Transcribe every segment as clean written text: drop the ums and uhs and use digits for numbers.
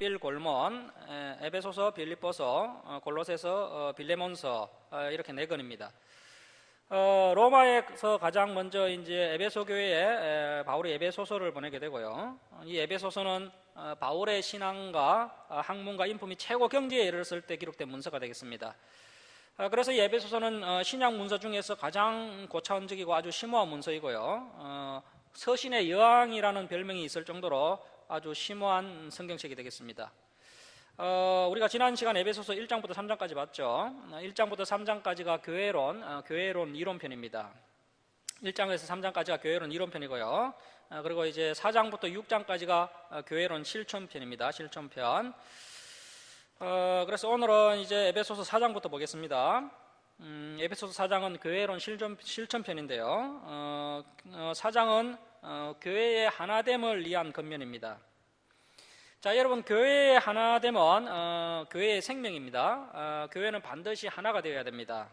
빌골몬, 에베소서, 빌립보서, 골로새서, 빌레몬서 이렇게 네 권입니다. 로마에서 가장 먼저 이제 에베소 교회에 바울이 에베소서를 보내게 되고요. 이 에베소서는 바울의 신앙과 학문과 인품이 최고 경지에 이르렀을 때 기록된 문서가 되겠습니다. 그래서 이 에베소서는 신약 문서 중에서 가장 고차원적이고 아주 심오한 문서이고요. 서신의 여왕이라는 별명이 있을 정도로 아주 심오한 성경책이 되겠습니다. 우리가 지난 시간 에베소서 1장부터 3장까지 봤죠. 1장부터 3장까지가 교회론 이론편입니다. 1장에서 3장까지가 교회론 이론편이고요. 그리고 이제 4장부터 6장까지가 교회론 실천편입니다. 실천편. 그래서 오늘은 이제 에베소서 4장부터 보겠습니다. 에베소서 4장은 교회론 실천편인데요. 4장은 교회의 하나됨을 위한 권면입니다. 자, 여러분, 교회의 하나됨은 교회의 생명입니다. 교회는 반드시 하나가 되어야 됩니다.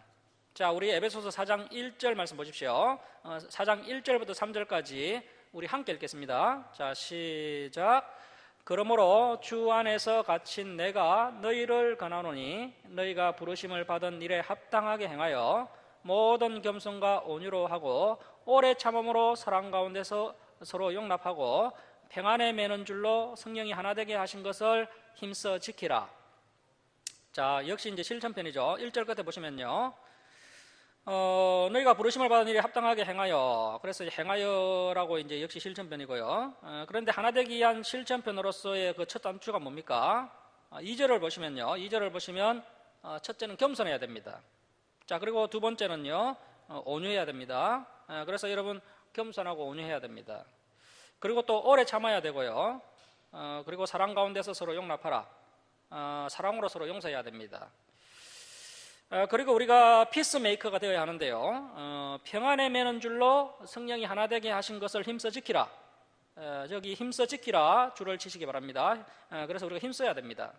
자, 우리 에베소서 4장 1절 말씀 보십시오. 4장 1절부터 3절까지 우리 함께 읽겠습니다. 자, 시작. 그러므로 주 안에서 갇힌 내가 너희를 권하노니 너희가 부르심을 받은 일에 합당하게 행하여 모든 겸손과 온유로 하고 오래 참음으로 사랑 가운데서 서로 용납하고 평안에 매는 줄로 성령이 하나 되게 하신 것을 힘써 지키라. 자, 역시 이제 실천편이죠. 1절 끝에 보시면요. 너희가 부르심을 받은 일에 합당하게 행하여. 그래서 행하여라고 이제 역시 실천편이고요. 그런데 하나 되기 위한 실천편으로서의 그 첫 단추가 뭡니까? 2절을 보시면요. 2절을 보시면 첫째는 겸손해야 됩니다. 자, 그리고 두 번째는요. 온유해야 됩니다. 그래서 여러분 겸손하고 온유해야 됩니다. 그리고 또 오래 참아야 되고요. 그리고 사랑 가운데서 서로 용납하라. 사랑으로 서로 용서해야 됩니다. 그리고 우리가 피스메이커가 되어야 하는데요. 평안에 매는 줄로 성령이 하나 되게 하신 것을 힘써 지키라. 저기 힘써 지키라 줄을 치시기 바랍니다. 그래서 우리가 힘써야 됩니다.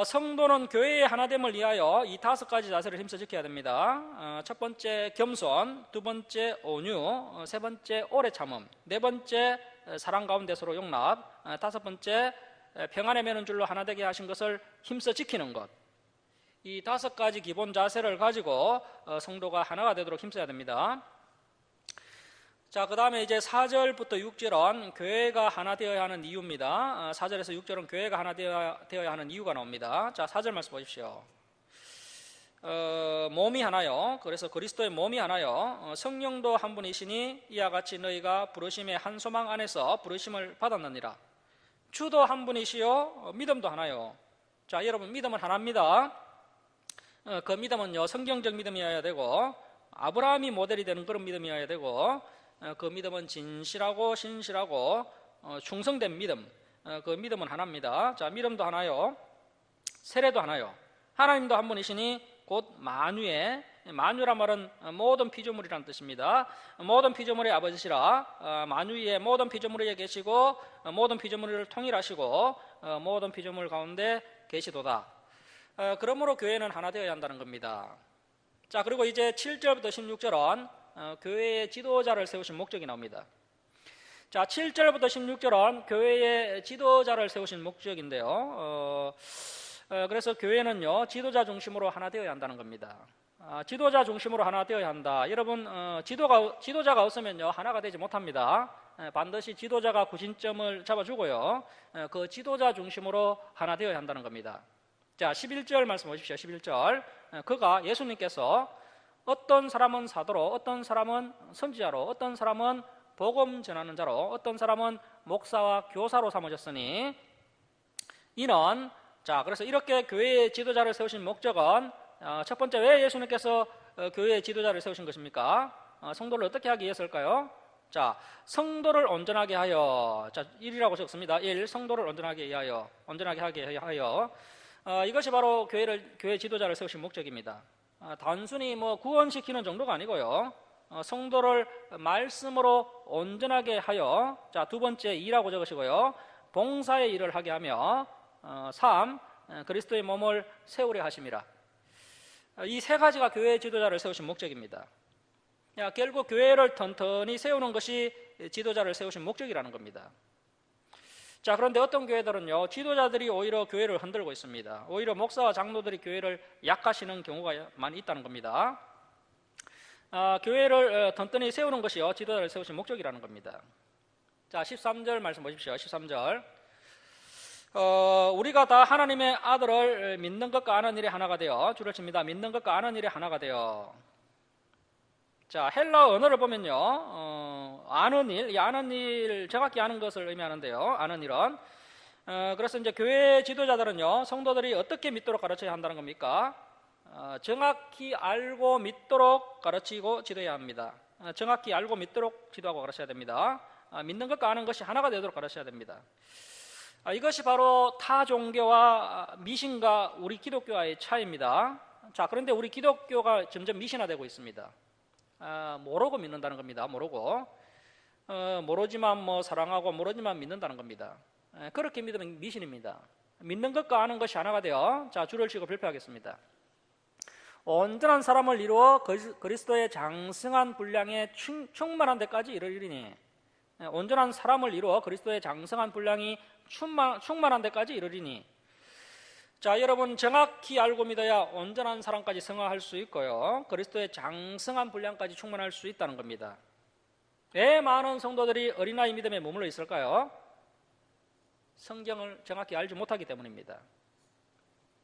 성도는 교회의 하나됨을 위하여 이 5가지 자세를 힘써 지켜야 됩니다. 첫 번째 겸손, 두 번째 온유, 세 번째 오래 참음, 네 번째 사랑 가운데 서로 용납, 다섯 번째 평안에 매는 줄로 하나 되게 하신 것을 힘써 지키는 것. 이 5가지 기본 자세를 가지고 성도가 하나가 되도록 힘써야 됩니다. 자, 그 다음에 이제 4절부터 6절은 교회가 하나 되어야 하는 이유입니다. 4절에서 6절은 교회가 하나 되어야 하는 이유가 나옵니다. 자, 4절 말씀 보십시오. 몸이 하나요. 그래서 그리스도의 몸이 하나요. 성령도 한 분이시니 이와 같이 너희가 부르심의 한 소망 안에서 부르심을 받았느니라. 주도 한 분이시요. 믿음도 하나요. 자, 여러분, 믿음은 하나입니다. 그 믿음은요, 성경적 믿음이어야 되고 아브라함이 모델이 되는 그런 믿음이어야 되고 그 믿음은 진실하고 신실하고 충성된 믿음. 그 믿음은 하나입니다. 자, 믿음도 하나요. 세례도 하나요. 하나님도 한 분이시니 곧 만유의, 만유란 말은 모든 피조물이라는 뜻입니다. 모든 피조물의 아버지시라. 만유의 모든 피조물 위에 계시고 모든 피조물을 통일하시고 모든 피조물 가운데 계시도다. 그러므로 교회는 하나 되어야 한다는 겁니다. 자, 그리고 이제 7절부터 16절은 교회의 지도자를 세우신 목적이 나옵니다. 자, 7절부터 16절은 교회의 지도자를 세우신 목적인데요. 그래서 교회는요, 지도자 중심으로 하나 되어야 한다는 겁니다. 지도자 중심으로 하나 되어야 한다. 여러분, 지도자가 없으면요, 하나가 되지 못합니다. 반드시 지도자가 구심점을 잡아주고요, 그 지도자 중심으로 하나 되어야 한다는 겁니다. 자, 11절 말씀 보십시오. 11절. 그가 예수님께서 어떤 사람은 사도로, 어떤 사람은 선지자로, 어떤 사람은 복음 전하는 자로, 어떤 사람은 목사와 교사로 삼으셨으니 이는, 자, 그래서 이렇게 교회의 지도자를 세우신 목적은 첫 번째, 왜 예수님께서 교회의 지도자를 세우신 것입니까? 성도를 어떻게 하기 위해서일까요? 자, 성도를 온전하게 하여. 자, 1이라고 적습니다. 1, 성도를 온전하게 위하여, 온전하게 하게 하여. 이것이 바로 교회 지도자를 세우신 목적입니다. 단순히 구원시키는 정도가 아니고요, 성도를 말씀으로 온전하게 하여. 자, 두 번째 2라고 적으시고요, 봉사의 일을 하게 하며. 3, 그리스도의 몸을 세우려 하심이라. 이 세 가지가 교회 지도자를 세우신 목적입니다. 결국 교회를 튼튼히 세우는 것이 지도자를 세우신 목적이라는 겁니다. 자, 그런데 어떤 교회들은요, 지도자들이 오히려 교회를 흔들고 있습니다. 오히려 목사와 장로들이 교회를 약하시는 경우가 많이 있다는 겁니다. 교회를 튼튼히 세우는 것이요, 지도자를 세우신 목적이라는 겁니다. 자, 13절 말씀 보십시오. 13절. 우리가 다 하나님의 아들을 믿는 것과 아는 일이 하나가 되어, 줄을 칩니다. 믿는 것과 아는 일이 하나가 되어. 자, 헬라어 언어를 보면요, 아는 일, 이 아는 일, 정확히 아는 것을 의미하는데요. 아는 일은. 그래서 이제 교회 지도자들은요, 성도들이 어떻게 믿도록 가르쳐야 한다는 겁니까? 정확히 알고 믿도록 가르치고 지도해야 합니다. 정확히 알고 믿도록 지도하고 가르쳐야 됩니다. 믿는 것과 아는 것이 하나가 되도록 가르쳐야 됩니다. 이것이 바로 타 종교와 미신과 우리 기독교와의 차이입니다. 자, 그런데 우리 기독교가 점점 미신화되고 있습니다. 모르고 믿는다는 겁니다. 모르지만 뭐 사랑하고 모르지만 믿는다는 겁니다. 그렇게 믿으면 미신입니다. 믿는 것과 아는 것이 하나가 되어, 자, 줄을 치고 발표하겠습니다. 온전한 사람을 이루어 그리스도의 장성한 분량에 충만한 데까지 이르리니, 온전한 사람을 이루어 그리스도의 장성한 분량이 충만한 데까지 이르리니. 자, 여러분, 정확히 알고 믿어야 온전한 사람까지 성화할 수 있고요, 그리스도의 장성한 분량까지 충만할 수 있다는 겁니다. 왜 많은 성도들이 어린아이 믿음에 머물러 있을까요? 성경을 정확히 알지 못하기 때문입니다.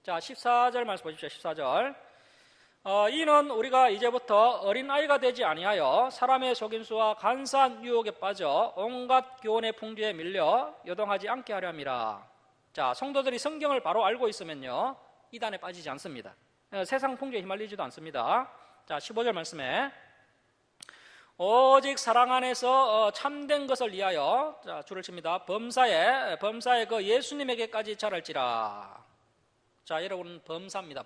자, 14절 말씀 보십시오. 14절. 이는 우리가 이제부터 어린아이가 되지 아니하여 사람의 속임수와 간사한 유혹에 빠져 온갖 교훈의 풍조에 밀려 요동하지 않게 하려 함이라. 자, 성도들이 성경을 바로 알고 있으면요, 이단에 빠지지 않습니다. 세상 풍조에 휘말리지도 않습니다. 자, 15절 말씀에 오직 사랑 안에서 참된 것을 위하여, 자, 줄을 칩니다. 범사에 그 예수님에게까지 자랄지라. 자, 여러분, 범사입니다.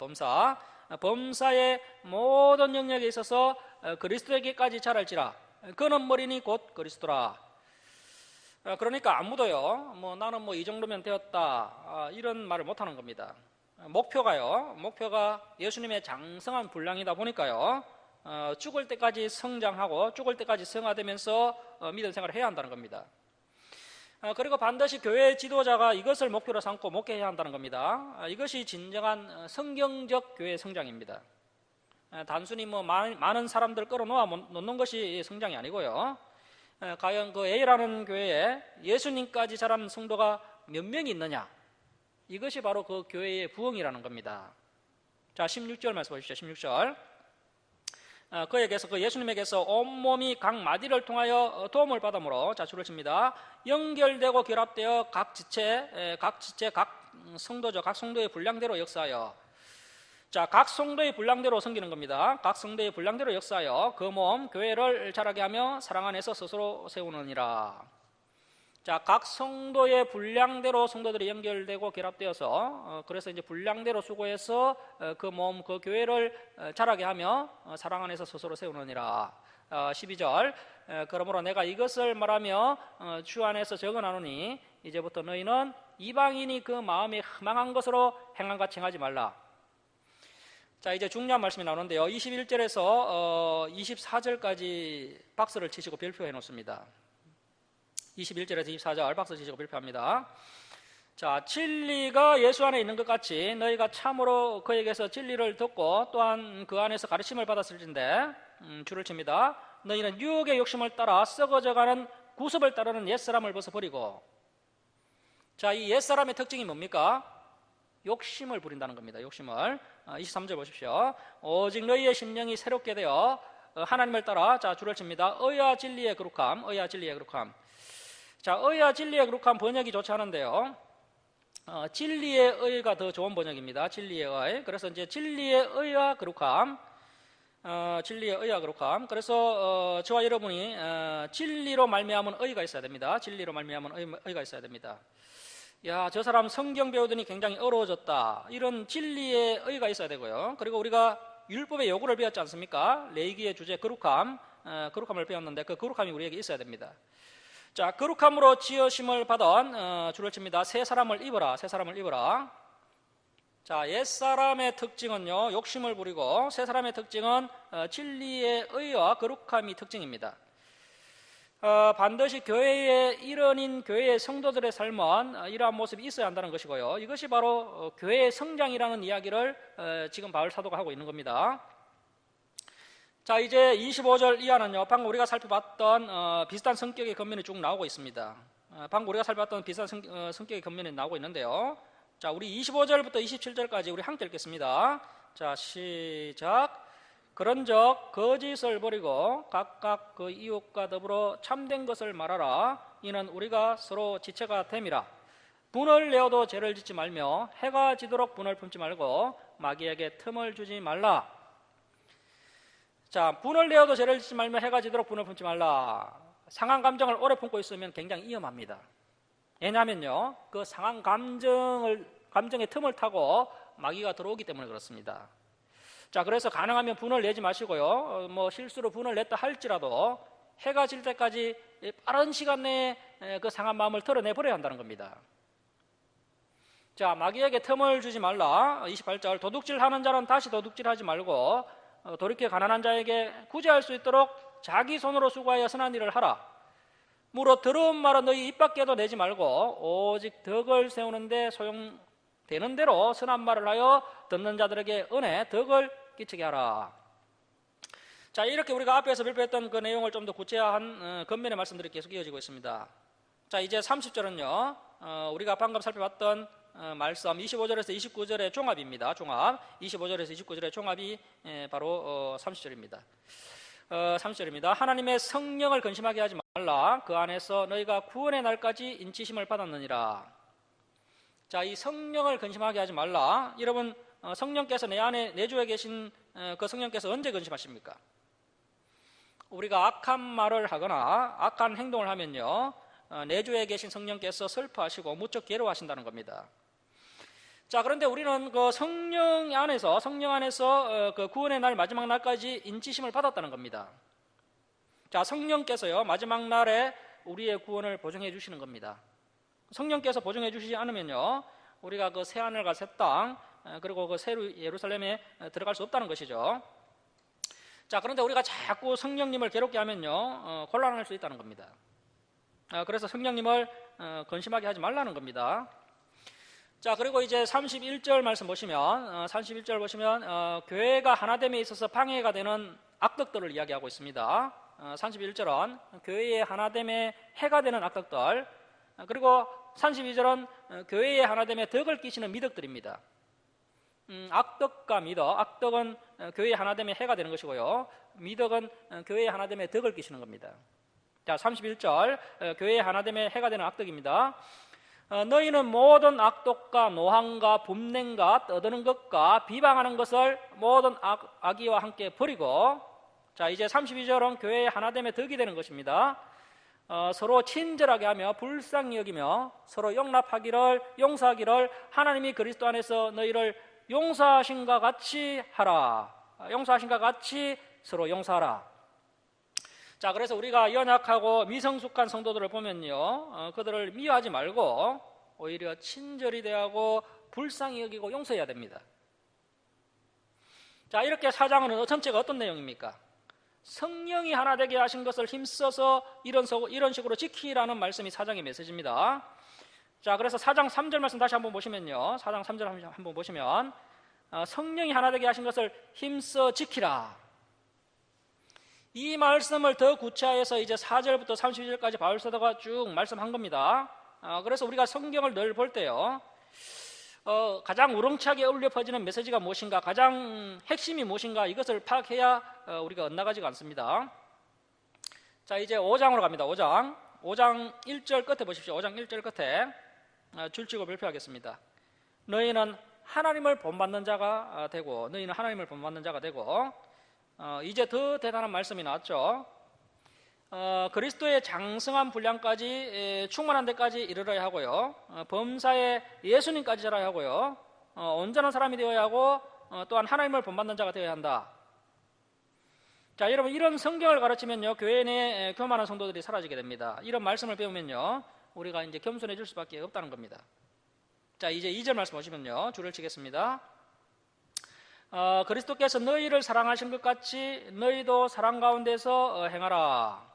범사의 모든 영역에 있어서 그리스도에게까지 자랄지라. 그는 머리니 곧 그리스도라. 그러니까 아무도요, 나는 이 정도면 되었다, 이런 말을 못하는 겁니다. 목표가 예수님의 장성한 분량이다 보니까요, 죽을 때까지 성장하고 죽을 때까지 성화되면서 믿음 생활을 해야 한다는 겁니다. 그리고 반드시 교회 지도자가 이것을 목표로 삼고 목회해야 한다는 겁니다. 이것이 진정한 성경적 교회 성장입니다. 단순히 많은 사람들 끌어놓아 놓는 것이 성장이 아니고요, 과연 그 A라는 교회에 예수님까지 자란 성도가 몇 명이 있느냐, 이것이 바로 그 교회의 부흥이라는 겁니다. 자, 16절 말씀 보십시오. 16절. 그 예수님에게서 온몸이 각 마디를 통하여 도움을 받음으로, 자, 줄을 칩니다. 연결되고 결합되어 각 성도의 분량대로 역사하여, 자, 각 성도의 분량대로 섬기는 겁니다. 각 성도의 분량대로 역사하여 그 몸 교회를 자라게 하며 사랑 안에서 스스로 세우느니라. 자, 각 성도의 분량대로 성도들이 연결되고 결합되어서, 그래서 이제 분량대로 수고해서 그 몸, 그 교회를 자라게 하며 사랑 안에서 스스로 세우느니라. 12절. 그러므로 내가 이것을 말하며 주 안에서 적어나누니 이제부터 너희는 이방인이 그 마음이 허망한 것으로 행함같이 행하지 말라. 자, 이제 중요한 말씀이 나오는데요, 21절에서 24절까지 박스를 치시고 별표해 놓습니다. 21절에서 24절 박스 치시고 발표합니다. 자, 진리가 예수 안에 있는 것 같이 너희가 참으로 그에게서 진리를 듣고 또한 그 안에서 가르침을 받았을진데, 줄을 칩니다. 너희는 유혹의 욕심을 따라 썩어져가는 구습을 따르는 옛사람을 벗어버리고. 자, 이 옛사람의 특징이 뭡니까? 욕심을 부린다는 겁니다. 욕심을. 23절 보십시오. 오직 너희의 심령이 새롭게 되어 하나님을 따라, 자, 줄을 칩니다. 의와 진리의 거룩함. 자, 의와 진리의 거룩함 번역이 좋지 않은데요, 진리의 의가 더 좋은 번역입니다. 진리의 의. 그래서 이제 진리의 의와 거룩함, 그래서 저와 여러분이 진리로 말미암은 의가 있어야 됩니다. 의가 있어야 됩니다. 야, 저 사람 성경 배우더니 굉장히 어려워졌다, 이런 진리의 의가 있어야 되고요. 그리고 우리가 율법의 요구를 배웠지 않습니까? 레위기의 주제 거룩함을 배웠는데 그 거룩함이 우리에게 있어야 됩니다. 자, 거룩함으로 지으심을 받은, 줄을 칩니다. 새 사람을 입어라. 자, 옛사람의 특징은요, 욕심을 부리고, 새 사람의 특징은 진리의 의와 거룩함이 특징입니다. 반드시 교회의 일원인 교회의 성도들의 삶은 이러한 모습이 있어야 한다는 것이고요. 이것이 바로 교회의 성장이라는 이야기를 지금 바울 사도가 하고 있는 겁니다. 자, 이제 25절 이하는요, 방금 우리가 살펴봤던 비슷한 성격의 겉면이 쭉 나오고 있습니다. 방금 우리가 살펴봤던 비슷한 성격의 겉면이 나오고 있는데요. 자, 우리 25절부터 27절까지 우리 함께 읽겠습니다. 자, 시작. 그런즉 거짓을 버리고 각각 그 이웃과 더불어 참된 것을 말하라. 이는 우리가 서로 지체가 됨이라. 분을 내어도 죄를 짓지 말며 해가 지도록 분을 품지 말고 마귀에게 틈을 주지 말라. 자, 분을 내어도 죄를 짓지 말며 해가 지도록 분을 품지 말라. 상한 감정을 오래 품고 있으면 굉장히 위험합니다. 왜냐하면요, 그 상한 감정의 틈을 타고 마귀가 들어오기 때문에 그렇습니다. 자, 그래서 가능하면 분을 내지 마시고요, 실수로 분을 냈다 할지라도 해가 질 때까지 빠른 시간 내에 그 상한 마음을 털어내버려야 한다는 겁니다. 자, 마귀에게 틈을 주지 말라. 28절. 도둑질하는 자는 다시 도둑질하지 말고 돌이켜 가난한 자에게 구제할 수 있도록 자기 손으로 수고하여 선한 일을 하라. 무릇 더러운 말은 너희 입 밖에도 내지 말고 오직 덕을 세우는데 소용되는 대로 선한 말을 하여 듣는 자들에게 은혜, 덕을 끼치게 하라. 자, 이렇게 우리가 앞에서 발표했던 그 내용을 좀 더 구체화한 겉면의 말씀들이 계속 이어지고 있습니다. 자, 이제 30절은요, 우리가 방금 살펴봤던 말씀 25절에서 29절의 종합입니다. 종합. 25절에서 29절의 종합이 바로 30절입니다. 30절입니다. 하나님의 성령을 근심하게 하지 말라. 그 안에서 너희가 구원의 날까지 인치심을 받았느니라. 자, 이 성령을 근심하게 하지 말라. 여러분, 성령께서 내 안에 내주에 계신 그 성령께서 언제 근심하십니까? 우리가 악한 말을 하거나 악한 행동을 하면요, 내주에 계신 성령께서 슬퍼하시고 무척 괴로워하신다는 겁니다. 자, 그런데 우리는 그 성령 안에서 그 구원의 날 마지막 날까지 인치심을 받았다는 겁니다. 자, 성령께서요, 마지막 날에 우리의 구원을 보증해 주시는 겁니다. 성령께서 보증해 주시지 않으면요, 우리가 그 새 하늘과 새 땅, 그리고 그 새 예루살렘에 들어갈 수 없다는 것이죠. 자, 그런데 우리가 자꾸 성령님을 괴롭게 하면요, 곤란할 수 있다는 겁니다. 그래서 성령님을 근심하게 하지 말라는 겁니다. 자, 그리고 이제 31절 말씀 보시면, 31절 보시면 교회가 하나됨에 있어서 방해가 되는 악덕들을 이야기하고 있습니다. 31절은 교회의 하나됨에 해가 되는 악덕들, 그리고 32절은 교회의 하나됨에 덕을 끼치는 미덕들입니다. 악덕과 미덕, 악덕은 교회의 하나됨에 해가 되는 것이고요, 미덕은 교회의 하나됨에 덕을 끼치는 겁니다. 자, 31절, 교회의 하나됨에 해가 되는 악덕입니다. 너희는 모든 악독과 노함과 분냉과 떠드는 것과 비방하는 것을 모든 악의와 함께 버리고, 자, 이제 32절은 교회의 하나됨에 덕이 되는 것입니다. 서로 친절하게 하며 불쌍히 여기며 서로 용서하기를 하나님이 그리스도 안에서 너희를 용서하신과 같이 하라. 용서하신과 같이 서로 용서하라. 자, 그래서 우리가 연약하고 미성숙한 성도들을 보면요, 그들을 미워하지 말고 오히려 친절히 대하고 불쌍히 여기고 용서해야 됩니다. 자, 이렇게 사장은 전체가 어떤 내용입니까? 성령이 하나 되게 하신 것을 힘써서 이런 식으로 지키라는 말씀이 사장의 메시지입니다. 자, 그래서 4장 3절 말씀 다시 한번 보시면요, 4장 3절 한번 보시면 성령이 하나 되게 하신 것을 힘써 지키라. 이 말씀을 더 구체화해서 이제 4절부터 32절까지 바울 사도가 쭉 말씀한 겁니다. 그래서 우리가 성경을 늘 볼 때요, 가장 우렁차게 울려 퍼지는 메시지가 무엇인가, 가장 핵심이 무엇인가, 이것을 파악해야 우리가 엇나가지가 않습니다. 자, 이제 5장으로 갑니다. 5장 1절 끝에 보십시오. 5장 1절 끝에 줄치고 발표하겠습니다. 너희는 하나님을 본받는 자가 되고, 이제 더 대단한 말씀이 나왔죠. 그리스도의 장성한 분량까지 충만한 데까지 이르러야 하고요, 범사의 예수님까지 자라야 하고요, 온전한 사람이 되어야 하고, 또한 하나님을 본받는 자가 되어야 한다. 자, 여러분, 이런 성경을 가르치면요, 교회 내에 교만한 성도들이 사라지게 됩니다. 이런 말씀을 배우면요, 우리가 이제 겸손해질 수밖에 없다는 겁니다. 자, 이제 2절 말씀 보시면요, 줄을 치겠습니다. 그리스도께서 너희를 사랑하신 것 같이 너희도 사랑 가운데서 행하라.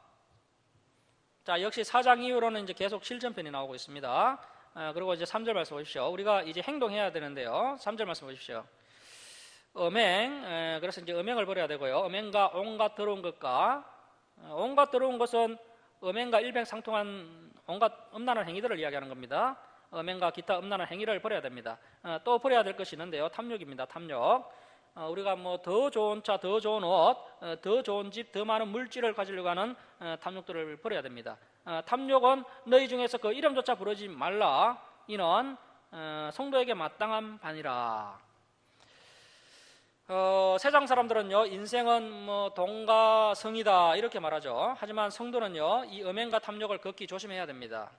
자, 역시 4장 이후로는 이제 계속 실전편이 나오고 있습니다. 그리고 이제 3절 말씀 보십시오. 우리가 이제 행동해야 되는데요. 3절 말씀 보십시오. 음행, 그래서 이제 음행을 버려야 되고요. 음행과 온갖 더러운 것과, 온갖 더러운 것은 음행과 일맥상통한 온갖 음란한 행위들을 이야기하는 겁니다. 음행과 기타 음란한 행위를 버려야 됩니다. 또 버려야 될 것이 있는데요. 탐욕입니다. 탐욕. 우리가 뭐 더 좋은 차, 더 좋은 옷, 더 좋은 집, 더 많은 물질을 가지려고 하는 탐욕들을 버려야 됩니다. 탐욕은 너희 중에서 그 이름조차 부르지 말라. 이는 성도에게 마땅한 반이라. 세상 사람들은요, 인생은 뭐 돈과 성이다 이렇게 말하죠. 하지만 성도는요, 이 음행과 탐욕을 극히 조심해야 됩니다.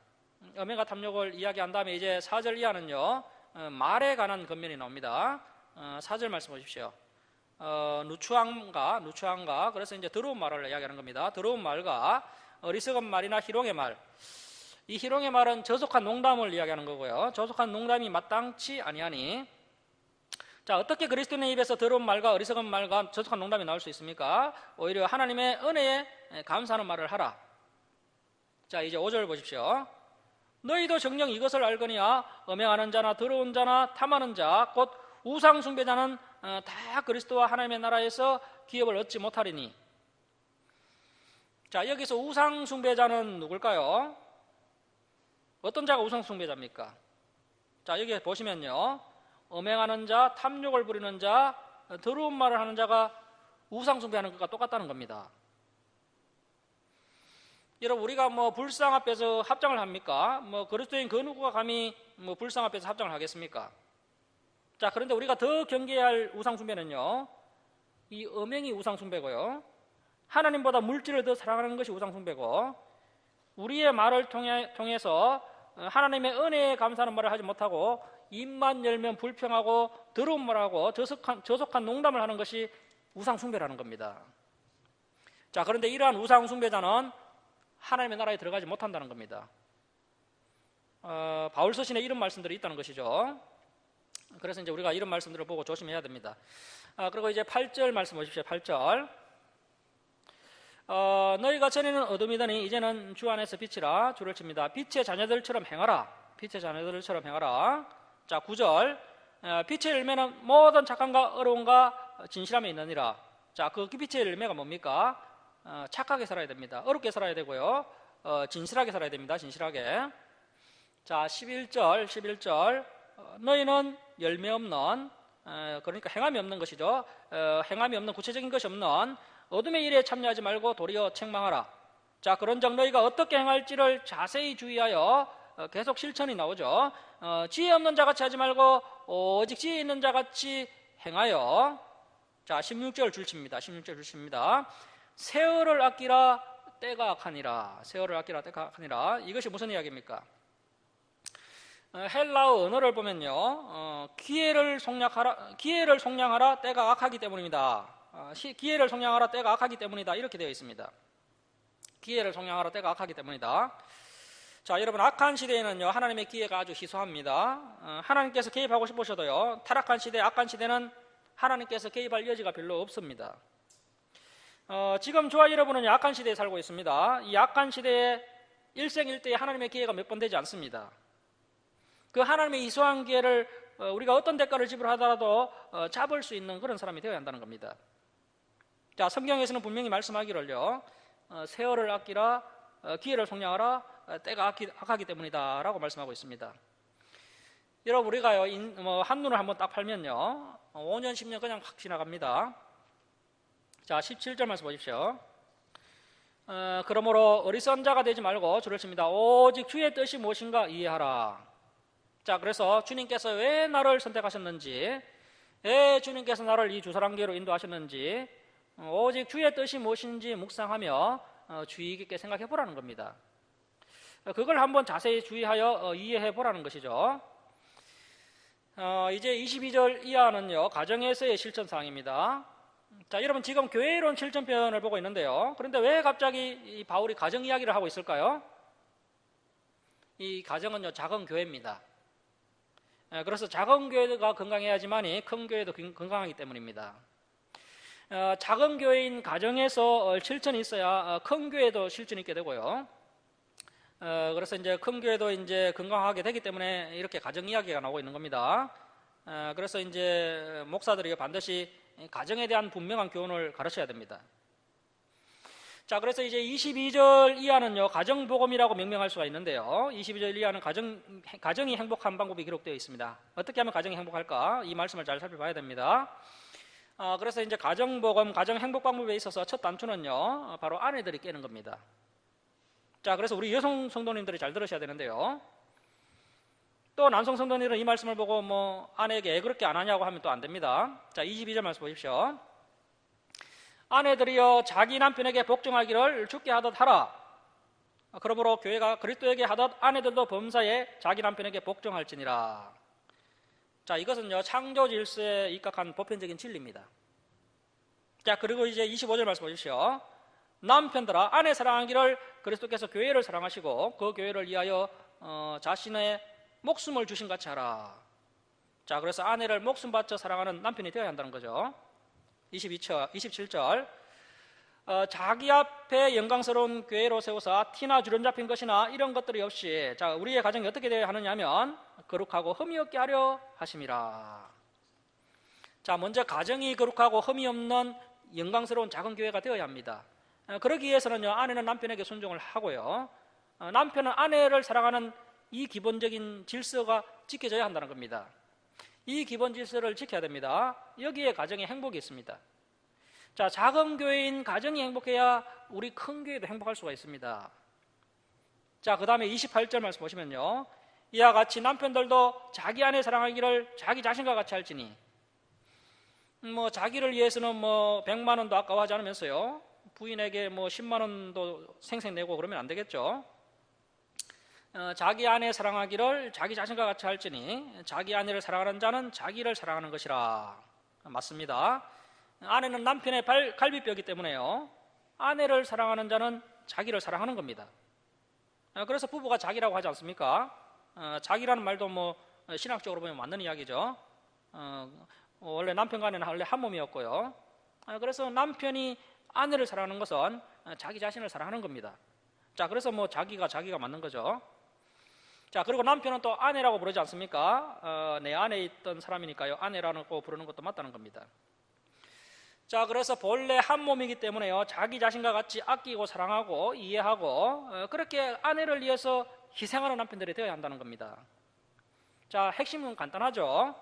음행과 탐욕을 이야기한 다음에 이제 4절 이하는요, 말에 관한 권면이 나옵니다. 4절 말씀 보십시오. 누추함과 그래서 이제 더러운 말을 이야기하는 겁니다. 더러운 말과 어리석은 말이나 희롱의 말. 이 희롱의 말은 저속한 농담을 이야기하는 거고요. 저속한 농담이 마땅치 아니하니. 자, 어떻게 그리스도인의 입에서 더러운 말과 어리석은 말과 저속한 농담이 나올 수 있습니까? 오히려 하나님의 은혜에 감사하는 말을 하라. 자, 이제 5절 보십시오. 너희도 정녕 이것을 알거니와 음행하는 자나 더러운 자나 탐하는 자 곧 우상 숭배자는 다 그리스도와 하나님의 나라에서 기업을 얻지 못하리니. 자, 여기서 우상 숭배자는 누굴까요? 어떤 자가 우상 숭배자입니까? 자, 여기 보시면요, 음행하는 자, 탐욕을 부리는 자, 더러운 말을 하는 자가 우상 숭배하는 것과 똑같다는 겁니다. 여러분, 우리가 뭐 불상 앞에서 합장을 합니까? 뭐 그리스도인 그 누구가 감히 뭐 불상 앞에서 합장을 하겠습니까? 자, 그런데 우리가 더 경계해야 할 우상 숭배는요, 이 음행이 우상 숭배고요, 하나님보다 물질을 더 사랑하는 것이 우상 숭배고, 우리의 말을 통해서 하나님의 은혜에 감사하는 말을 하지 못하고 입만 열면 불평하고 더러운 말하고 저속한 농담을 하는 것이 우상 숭배라는 겁니다. 자, 그런데 이러한 우상 숭배자는 하나님의 나라에 들어가지 못한다는 겁니다. 바울 서신에 이런 말씀들이 있다는 것이죠. 그래서 이제 우리가 이런 말씀들을 보고 조심해야 됩니다. 그리고 이제 8절 말씀 보십시오. 8절. 너희가 전에는 어둠이더니 이제는 주 안에서 빛이라. 주를 칩니다. 빛의 자녀들처럼 행하라. 빛의 자녀들처럼 행하라. 자, 9절. 빛의 열매는 모든 착함과 어려움과 진실함에 있느니라. 자, 그 빛의 열매가 뭡니까? 착하게 살아야 됩니다. 어렵게 살아야 되고요. 진실하게 살아야 됩니다. 진실하게. 자, 11절. 너희는 열매 없는, 그러니까 행함이 없는 것이죠. 행함이 없는, 구체적인 것이 없는 어둠의 일에 참여하지 말고 도리어 책망하라. 자, 그런즉 너희가 어떻게 행할지를 자세히 주의하여, 계속 실천이 나오죠. 지혜 없는 자같이 하지 말고 오직 지혜 있는 자같이 행하여. 자, 16절 줄칩니다. 16절 줄칩니다. 세월을 아끼라 때가 악하니라. 세월을 아끼라 때가 악하니라. 이것이 무슨 이야기입니까? 헬라어 언어를 보면요, 기회를 속량하라 때가 악하기 때문입니다. 기회를 속량하라 때가 악하기 때문이다 이렇게 되어 있습니다. 기회를 속량하라 때가 악하기 때문이다. 자, 여러분, 악한 시대에는요, 하나님의 기회가 아주 희소합니다. 하나님께서 개입하고 싶으셔도요, 타락한 시대, 악한 시대는 하나님께서 개입할 여지가 별로 없습니다. 지금 저와 여러분은 악한 시대에 살고 있습니다. 이 악한 시대에 일생일대에 하나님의 기회가 몇 번 되지 않습니다. 그 하나님의 희소한 기회를 우리가 어떤 대가를 지불하더라도 잡을 수 있는 그런 사람이 되어야 한다는 겁니다. 자, 성경에서는 분명히 말씀하기를요, 세월을 아끼라, 기회를 속량하라, 때가 악하기 때문이다 라고 말씀하고 있습니다. 여러분, 우리가요, 한눈을 한번 딱 팔면요, 5년 10년 그냥 확 지나갑니다. 자, 17절 말씀 보십시오. 그러므로 어리석은 자가 되지 말고 주를 칩니다. 오직 주의 뜻이 무엇인가 이해하라. 자, 그래서 주님께서 왜 나를 선택하셨는지, 왜 주님께서 나를 이 주사랑교회로 인도하셨는지, 오직 주의 뜻이 무엇인지 묵상하며 주의 깊게 생각해 보라는 겁니다. 그걸 한번 자세히 주의하여 이해해 보라는 것이죠. 이제 22절 이하는요, 가정에서의 실천사항입니다. 자, 여러분, 지금 교회론 실천편을 보고 있는데요, 그런데 왜 갑자기 이 바울이 가정 이야기를 하고 있을까요? 이 가정은요, 작은 교회입니다. 그래서 작은 교회가 건강해야지만이 큰 교회도 건강하기 때문입니다. 작은 교회인 가정에서 실천이 있어야 큰 교회도 실천이 있게 되고요. 그래서 이제 큰 교회도 이제 건강하게 되기 때문에 이렇게 가정 이야기가 나오고 있는 겁니다. 그래서 이제 목사들이 반드시 가정에 대한 분명한 교훈을 가르쳐야 됩니다. 자, 그래서 이제 22절 이하는요, 가정복음이라고 명명할 수가 있는데요. 22절 이하는 가정이 행복한 방법이 기록되어 있습니다. 어떻게 하면 가정이 행복할까? 이 말씀을 잘 살펴봐야 됩니다. 그래서 이제 가정복음, 가정행복 방법에 있어서 첫 단추는요, 바로 아내들이 깨는 겁니다. 자, 그래서 우리 여성 성도님들이 잘 들으셔야 되는데요. 또 남성 성도님들은 이 말씀을 보고 뭐 아내에게 왜 그렇게 안 하냐고 하면 또 안 됩니다. 자, 22절 말씀 보십시오. 아내들이여 자기 남편에게 복종하기를 주께 하듯 하라. 그러므로 교회가 그리스도에게 하듯 아내들도 범사에 자기 남편에게 복종할지니라. 자, 이것은요 창조 질서에 입각한 보편적인 진리입니다. 자, 그리고 이제 25절 말씀 보십시오. 남편들아 아내 사랑하기를 그리스도께서 교회를 사랑하시고 그 교회를 위하여 자신의 목숨을 주신 같이 하라. 자, 그래서 아내를 목숨 바쳐 사랑하는 남편이 되어야 한다는 거죠. 27절 자기 앞에 영광스러운 교회로 세워서 티나 주름 잡힌 것이나 이런 것들이 없이, 자, 우리의 가정이 어떻게 되어야 하느냐 하면 거룩하고 흠이 없게 하려 하심이라. 자, 먼저 가정이 거룩하고 흠이 없는 영광스러운 작은 교회가 되어야 합니다. 그러기 위해서는요, 아내는 남편에게 순종을 하고요, 남편은 아내를 사랑하는 이 기본적인 질서가 지켜져야 한다는 겁니다. 이 기본 질서를 지켜야 됩니다. 여기에 가정의 행복이 있습니다. 자, 작은 교회인 가정이 행복해야 우리 큰 교회도 행복할 수가 있습니다. 자, 그 다음에 28절 말씀 보시면요, 이와 같이 남편들도 자기 아내 사랑하기를 자기 자신과 같이 할지니, 뭐 자기를 위해서는 뭐 100만 원도 아까워하지 않으면서요, 부인에게 뭐 10만 원도 생생 내고 그러면 안 되겠죠. 자기 아내 사랑하기를 자기 자신과 같이 할지니 자기 아내를 사랑하는 자는 자기를 사랑하는 것이라. 맞습니다. 아내는 남편의 갈비뼈이기 때문에요, 아내를 사랑하는 자는 자기를 사랑하는 겁니다. 그래서 부부가 자기라고 하지 않습니까? 자기라는 말도 뭐 신학적으로 보면 맞는 이야기죠. 원래 남편과 아내는 원래 한 몸이었고요. 그래서 남편이 아내를 사랑하는 것은 자기 자신을 사랑하는 겁니다. 자, 그래서 뭐 자기가 맞는 거죠. 자, 그리고 남편은 또 아내라고 부르지 않습니까? 내 안에 있던 사람이니까요, 아내라고 부르는 것도 맞다는 겁니다. 자, 그래서 본래 한 몸이기 때문에요, 자기 자신과 같이 아끼고 사랑하고 이해하고 그렇게 아내를 위해서 희생하는 남편들이 되어야 한다는 겁니다. 자, 핵심은 간단하죠.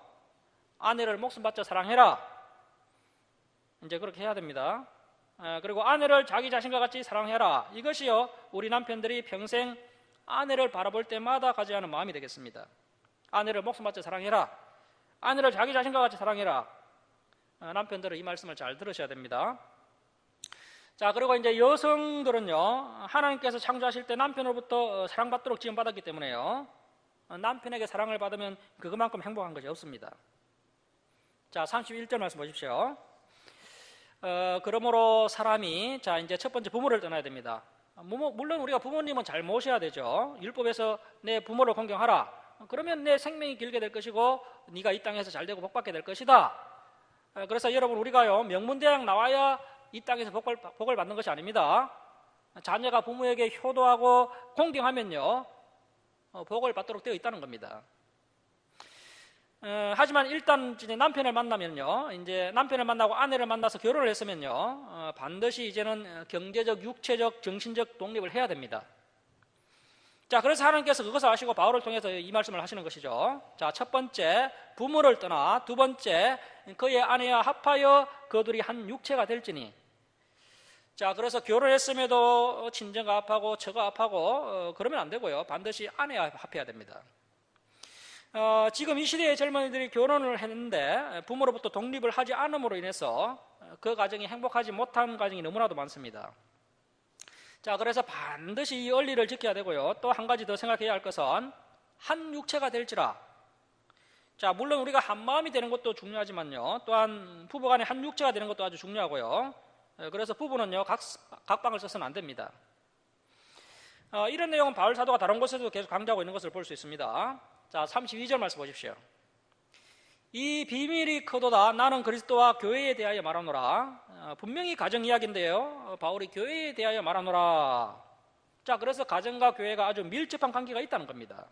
아내를 목숨 바쳐 사랑해라. 이제 그렇게 해야 됩니다. 그리고 아내를 자기 자신과 같이 사랑해라. 이것이요, 우리 남편들이 평생 아내를 바라볼 때마다 가져야 하는 마음이 되겠습니다. 아내를 목숨 바쳐 사랑해라. 아내를 자기 자신과 같이 사랑해라. 남편들은 이 말씀을 잘 들으셔야 됩니다. 자, 그리고 이제 여성들은요, 하나님께서 창조하실 때 남편으로부터 사랑받도록 지원받았기 때문에요, 남편에게 사랑을 받으면 그것만큼 행복한 것이 없습니다. 자, 31절 말씀 보십시오. 그러므로 사람이, 자, 이제 첫 번째 부모를 떠나야 됩니다. 물론 우리가 부모님은 잘 모셔야 되죠. 율법에서 내 부모를 공경하라. 그러면 내 생명이 길게 될 것이고 네가 이 땅에서 잘 되고 복받게 될 것이다. 그래서 여러분, 우리가요, 명문대학 나와야 이 땅에서 복을 받는 것이 아닙니다. 자녀가 부모에게 효도하고 공경하면요, 복을 받도록 되어 있다는 겁니다. 하지만 일단 이제 남편을 만나면요, 이제 남편을 만나고 아내를 만나서 결혼을 했으면요, 반드시 이제는 경제적, 육체적, 정신적 독립을 해야 됩니다. 자, 그래서 하나님께서 그것을 아시고 바울을 통해서 이 말씀을 하시는 것이죠. 자, 첫 번째, 부모를 떠나. 두 번째, 그의 아내와 합하여 그들이 한 육체가 될지니. 자, 그래서 결혼했음에도 친정가 합하고 처가 합하고 그러면 안 되고요, 반드시 아내와 합해야 됩니다. 지금 이 시대의 젊은이들이 결혼을 했는데 부모로부터 독립을 하지 않음으로 인해서 그 가정이 행복하지 못한 가정이 너무나도 많습니다. 자, 그래서 반드시 이 원리를 지켜야 되고요, 또 한 가지 더 생각해야 할 것은 한 육체가 될지라. 자, 물론 우리가 한 마음이 되는 것도 중요하지만요, 또한 부부간에 한 육체가 되는 것도 아주 중요하고요. 그래서 부부는요, 각방을 써서는 안 됩니다. 이런 내용은 바울 사도가 다른 곳에서도 계속 강조하고 있는 것을 볼 수 있습니다. 자, 32절 말씀 보십시오. 이 비밀이 크도다. 나는 그리스도와 교회에 대하여 말하노라. 분명히 가정 이야기인데요, 바울이 교회에 대하여 말하노라. 자, 그래서 가정과 교회가 아주 밀접한 관계가 있다는 겁니다.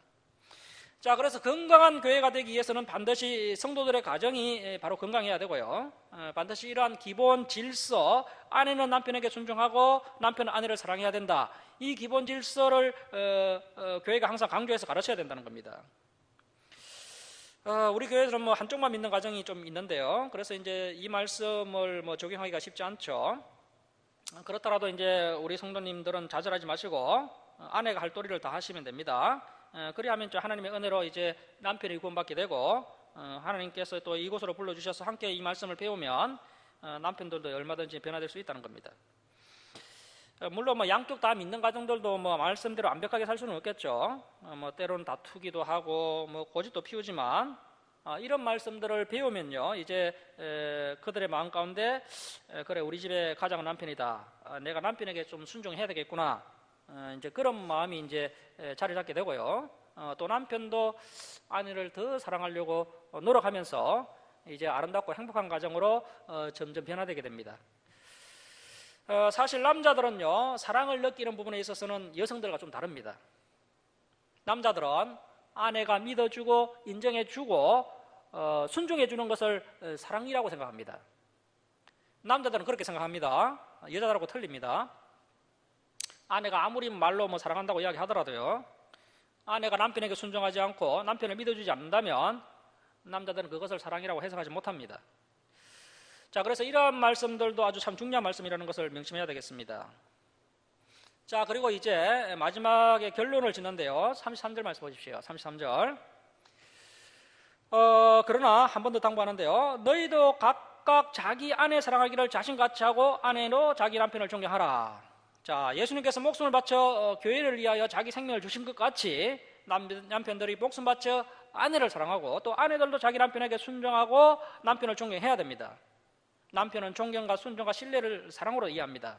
자, 그래서 건강한 교회가 되기 위해서는 반드시 성도들의 가정이 바로 건강해야 되고요. 반드시 이러한 기본 질서, 아내는 남편에게 순종하고 남편은 아내를 사랑해야 된다. 이 기본 질서를 교회가 항상 강조해서 가르쳐야 된다는 겁니다. 우리 교회에서는 뭐 한쪽만 믿는 가정이 좀 있는데요. 그래서 이제 이 말씀을 뭐 적용하기가 쉽지 않죠. 그렇더라도 이제 우리 성도님들은 좌절하지 마시고 아내가 할 도리를 다 하시면 됩니다. 그리하면 하나님의 은혜로 이제 남편이 구원받게 되고 하나님께서 또 이곳으로 불러주셔서 함께 이 말씀을 배우면 남편들도 얼마든지 변화될 수 있다는 겁니다. 물론 뭐 양쪽 다 믿는 가정들도 뭐 말씀대로 완벽하게 살 수는 없겠죠. 뭐 때로는 다투기도 하고 뭐 고집도 피우지만 이런 말씀들을 배우면요, 이제 그들의 마음 가운데 그래, 우리 집의 가장은 남편이다. 내가 남편에게 좀 순종해야 되겠구나. 이제 그런 마음이 이제 자리 잡게 되고요. 또 남편도 아내를 더 사랑하려고 노력하면서 이제 아름답고 행복한 가정으로 점점 변화되게 됩니다. 사실 남자들은요, 사랑을 느끼는 부분에 있어서는 여성들과 좀 다릅니다. 남자들은 아내가 믿어주고 인정해주고 순종해주는 것을 사랑이라고 생각합니다. 남자들은 그렇게 생각합니다. 여자들하고 틀립니다. 아내가 아무리 말로 뭐 사랑한다고 이야기하더라도요, 아내가 남편에게 순종하지 않고 남편을 믿어주지 않는다면 남자들은 그것을 사랑이라고 해석하지 못합니다. 자, 그래서 이러한 말씀들도 아주 참 중요한 말씀이라는 것을 명심해야 되겠습니다. 자, 그리고 이제 마지막에 결론을 짓는데요. 33절 말씀 보십시오. 33절. 그러나 한 번 더 당부하는데요. 너희도 각각 자기 아내 사랑하기를 자신같이 하고 아내로 자기 남편을 존경하라. 자, 예수님께서 목숨을 바쳐 교회를 위하여 자기 생명을 주신 것 같이 남편들이 목숨 바쳐 아내를 사랑하고 또 아내들도 자기 남편에게 순종하고 남편을 존경해야 됩니다. 남편은 존경과 순종과 신뢰를 사랑으로 이해합니다.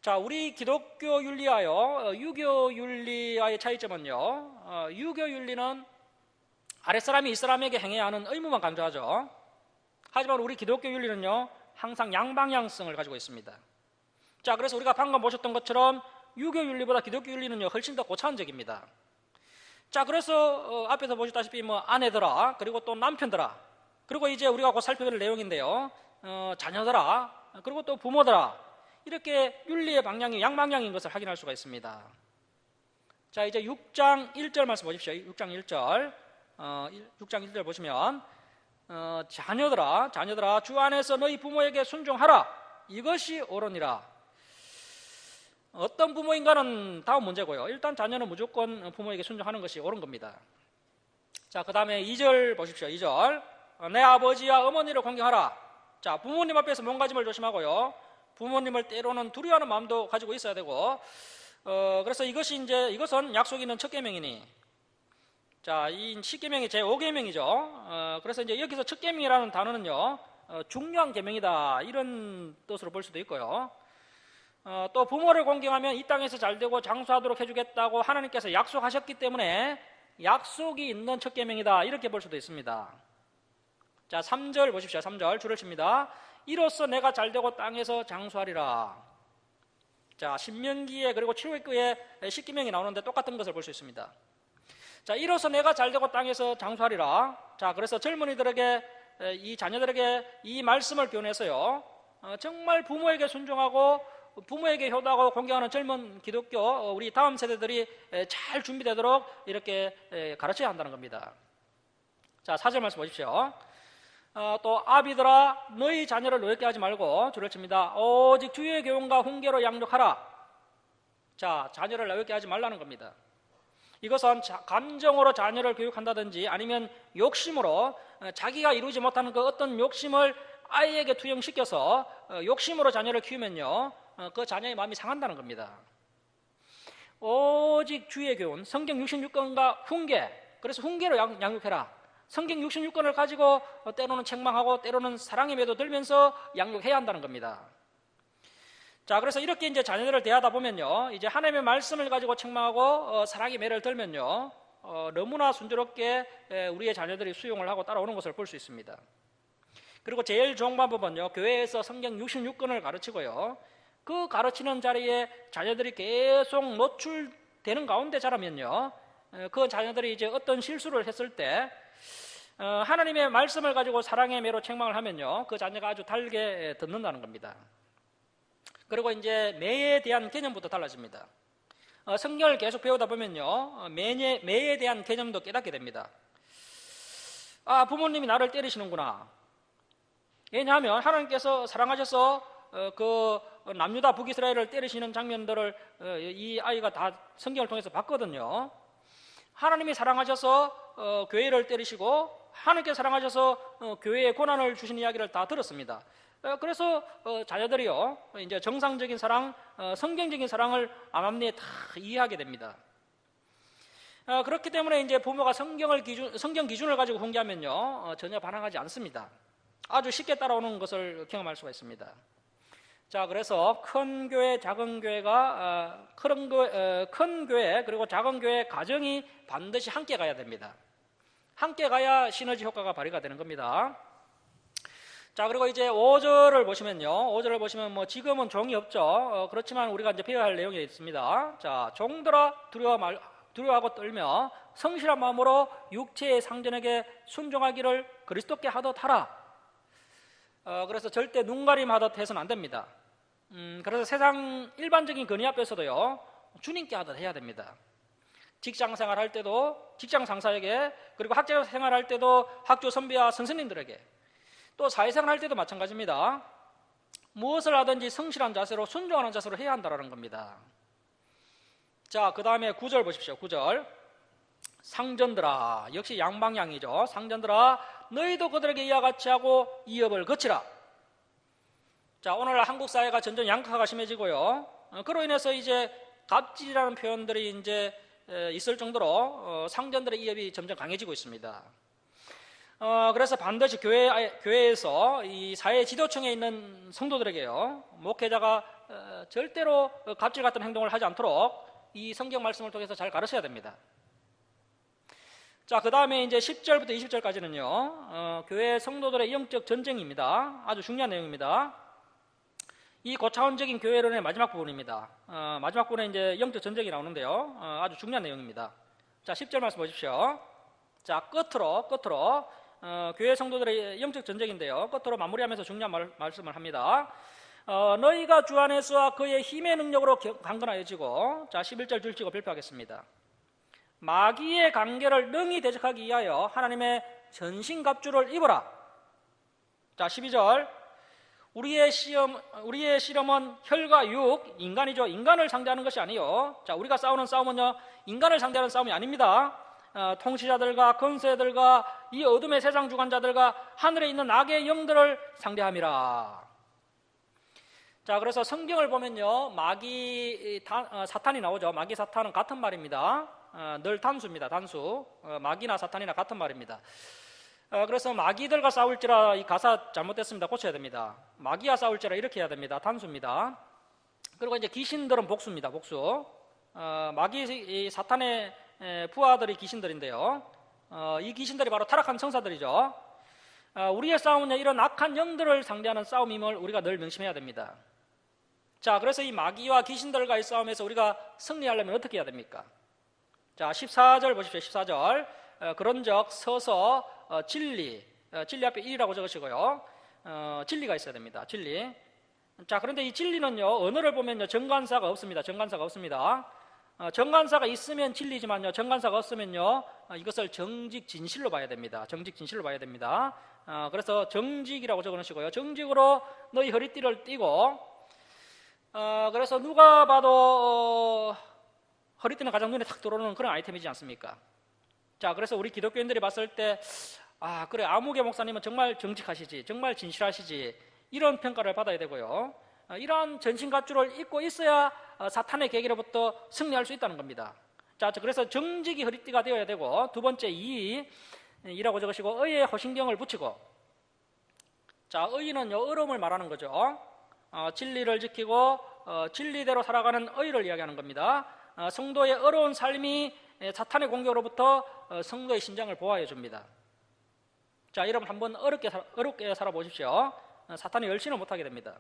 자, 우리 기독교 윤리하여 유교 윤리와의 차이점은요, 유교 윤리는 아랫사람이 윗사람에게 행해야 하는 의무만 강조하죠. 하지만 우리 기독교 윤리는요, 항상 양방향성을 가지고 있습니다. 자, 그래서 우리가 방금 보셨던 것처럼 유교 윤리보다 기독교 윤리는요, 훨씬 더 고차원적입니다. 자, 그래서 앞에서 보셨다시피 뭐 아내들아, 그리고 또 남편들아, 그리고 이제 우리가 곧 살펴볼 내용인데요, 자녀들아, 그리고 또 부모들아, 이렇게 윤리의 방향이 양방향인 것을 확인할 수가 있습니다. 자, 이제 6장 1절 말씀 보십시오. 6장 1절. 6장 1절 보시면 자녀들아 주 안에서 너희 부모에게 순종하라. 이것이 옳으니라. 어떤 부모인가는 다음 문제고요. 일단 자녀는 무조건 부모에게 순종하는 것이 옳은 겁니다. 자, 그 다음에 2절 보십시오. 2절. 내 아버지와 어머니를 공경하라. 자, 부모님 앞에서 몸가짐을 조심하고요. 부모님을 때로는 두려워하는 마음도 가지고 있어야 되고, 그래서 이것은 약속이 있는 첫 계명이니, 자, 이 10계명이 제 5계명이죠. 그래서 이제 여기서 첫 계명이라는 단어는요, 중요한 계명이다, 이런 뜻으로 볼 수도 있고요. 또 부모를 공경하면 이 땅에서 잘되고 장수하도록 해주겠다고 하나님께서 약속하셨기 때문에 약속이 있는 첫 계명이다, 이렇게 볼 수도 있습니다. 자, 3절 보십시오. 3절 줄을 칩니다. 이로써 내가 잘되고 땅에서 장수하리라. 자, 신명기에 그리고 출애굽기에 10계명이 나오는데 똑같은 것을 볼 수 있습니다. 자, 이로써 내가 잘되고 땅에서 장수하리라. 자, 그래서 젊은이들에게, 이 자녀들에게 이 말씀을 교훈해서요, 정말 부모에게 순종하고 부모에게 효도하고 공경하는 젊은 기독교 우리 다음 세대들이 잘 준비되도록 이렇게 가르쳐야 한다는 겁니다. 자, 4절 말씀 보십시오. 또 아비들아 너희 자녀를 노엽게 하지 말고, 줄을 칩니다. 오직 주의 교훈과 훈계로 양육하라. 자, 자녀를 노엽게 하지 말라는 겁니다. 이것은 감정으로 자녀를 교육한다든지 아니면 욕심으로 자기가 이루지 못하는 그 어떤 욕심을 아이에게 투영시켜서 욕심으로 자녀를 키우면요, 그 자녀의 마음이 상한다는 겁니다. 오직 주의 교훈, 성경 66권과 훈계, 그래서 훈계로 양육해라. 성경 66권을 가지고 때로는 책망하고 때로는 사랑의 매도 들면서 양육해야 한다는 겁니다. 자, 그래서 이렇게 이제 자녀들을 대하다 보면요, 이제 하나님의 말씀을 가지고 책망하고 사랑의 매를 들면요, 너무나 순조롭게 우리의 자녀들이 수용을 하고 따라오는 것을 볼 수 있습니다. 그리고 제일 좋은 방법은요, 교회에서 성경 66권을 가르치고요, 그 가르치는 자리에 자녀들이 계속 노출되는 가운데 자라면요, 그 자녀들이 이제 어떤 실수를 했을 때 하나님의 말씀을 가지고 사랑의 매로 책망을 하면요, 그 자녀가 아주 달게 듣는다는 겁니다. 그리고 이제 매에 대한 개념부터 달라집니다. 성경을 계속 배우다 보면요, 매에 대한 개념도 깨닫게 됩니다. 아, 부모님이 나를 때리시는구나. 왜냐하면 하나님께서 사랑하셔서 그 남유다 북이스라엘을 때리시는 장면들을 이 아이가 다 성경을 통해서 봤거든요. 하나님이 사랑하셔서 교회를 때리시고 하나님께 사랑하셔서 교회에 고난을 주시는 이야기를 다 들었습니다. 그래서 자녀들이요, 이제 정상적인 사랑, 성경적인 사랑을 암암리에 다 이해하게 됩니다. 그렇기 때문에 이제 부모가 성경 기준을 가지고 훈계하면요, 전혀 반항하지 않습니다. 아주 쉽게 따라오는 것을 경험할 수가 있습니다. 자, 그래서 큰 교회, 작은 교회가 큰 교회 그리고 작은 교회 가정이 반드시 함께 가야 됩니다. 함께 가야 시너지 효과가 발휘가 되는 겁니다. 자, 그리고 이제 5절을 보시면요, 5절을 보시면 뭐 지금은 종이 없죠. 그렇지만 우리가 이제 배워야 할 내용이 있습니다. 자, 종들아 두려워하고 떨며 성실한 마음으로 육체의 상전에게 순종하기를 그리스도께 하듯 하라. 그래서 절대 눈가림 하듯 해서는 안 됩니다. 그래서 세상 일반적인 건의 앞에서도요, 주님께 하듯 해야 됩니다. 직장 생활할 때도 직장 상사에게, 그리고 학교 생활할 때도 학교 선배와 선생님들에게, 또 사회생활 할 때도 마찬가지입니다. 무엇을 하든지 성실한 자세로 순종하는 자세로 해야 한다는 겁니다. 자, 그 다음에 9절 보십시오. 9절. 상전들아, 역시 양방향이죠. 상전들아, 너희도 그들에게 이와 같이 하고 이업을 거치라. 자, 오늘 한국 사회가 점점 양극화가 심해지고요, 그로 인해서 이제 갑질이라는 표현들이 이제 있을 정도로 상전들의 이업이 점점 강해지고 있습니다. 그래서 반드시 교회에서 이 사회 지도층에 있는 성도들에게요, 목회자가 절대로 갑질 같은 행동을 하지 않도록 이 성경 말씀을 통해서 잘 가르쳐야 됩니다. 자, 그 다음에 이제 10절부터 20절까지는요, 교회 성도들의 영적 전쟁입니다. 아주 중요한 내용입니다. 이 고차원적인 교회론의 마지막 부분입니다. 마지막 부분에 이제 영적 전쟁이 나오는데요, 아주 중요한 내용입니다. 자, 10절 말씀 보십시오. 자, 끝으로 교회 성도들의 영적 전쟁인데요, 끝으로 마무리하면서 중요한 말씀을 합니다. 너희가 주 안에서와 그의 힘의 능력으로 강건하여지고, 자, 11절 줄치고 발표하겠습니다. 마귀의 관계를 능히 대적하기 위하여 하나님의 전신갑주를 입어라. 자, 12절. 우리의 실험은 혈과 육, 인간이죠. 인간을 상대하는 것이 아니요. 자, 우리가 싸우는 싸움은요, 인간을 상대하는 싸움이 아닙니다. 통치자들과 권세들과 이 어둠의 세상 주관자들과 하늘에 있는 악의 영들을 상대함이라. 자, 그래서 성경을 보면요, 사탄이 나오죠. 마귀 사탄은 같은 말입니다. 늘 단수입니다. 단수. 마귀나 사탄이나 같은 말입니다. 그래서 마귀들과 싸울지라, 이 가사 잘못됐습니다. 고쳐야 됩니다. 마귀와 싸울지라 이렇게 해야 됩니다. 단수입니다. 그리고 이제 귀신들은 복수입니다. 복수. 마귀 사탄의 부하들이 귀신들인데요, 이 귀신들이 바로 타락한 천사들이죠. 우리의 싸움은 이런 악한 영들을 상대하는 싸움임을 우리가 늘 명심해야 됩니다. 자, 그래서 이 마귀와 귀신들과의 싸움에서 우리가 승리하려면 어떻게 해야 됩니까? 자, 14절 보십시오. 14절. 그런즉 서서 진리 앞에 1이라고 적으시고요, 진리가 있어야 됩니다. 진리. 자, 그런데 이 진리는요, 언어를 보면요, 정관사가 없습니다. 정관사가 없습니다. 정관사가 있으면 진리지만요, 정관사가 없으면요, 이것을 정직 진실로 봐야 됩니다. 정직 진실로 봐야 됩니다. 그래서 정직이라고 적어놓으시고요, 정직으로 너희 허리띠를 띠고, 그래서 누가 봐도 허리띠는 가장 눈에 탁 들어오는 그런 아이템이지 않습니까? 자, 그래서 우리 기독교인들이 봤을 때, 그래, 아무개 목사님은 정말 정직하시지, 정말 진실하시지, 이런 평가를 받아야 되고요, 이러한 전신갑주를 입고 있어야 사탄의 계기로부터 승리할 수 있다는 겁니다. 자, 그래서 정직이 허리띠가 되어야 되고, 두 번째 이라고 적으시고, 의의 호신경을 붙이고, 자, 의는요, 의로움을 말하는 거죠. 진리를 지키고 진리대로 살아가는 의를 이야기하는 겁니다. 성도의 어려운 삶이 사탄의 공격으로부터 성도의 신장을 보호해 줍니다. 자, 여러분 한번 어렵게 살아보십시오. 사탄이 열심을 못하게 됩니다.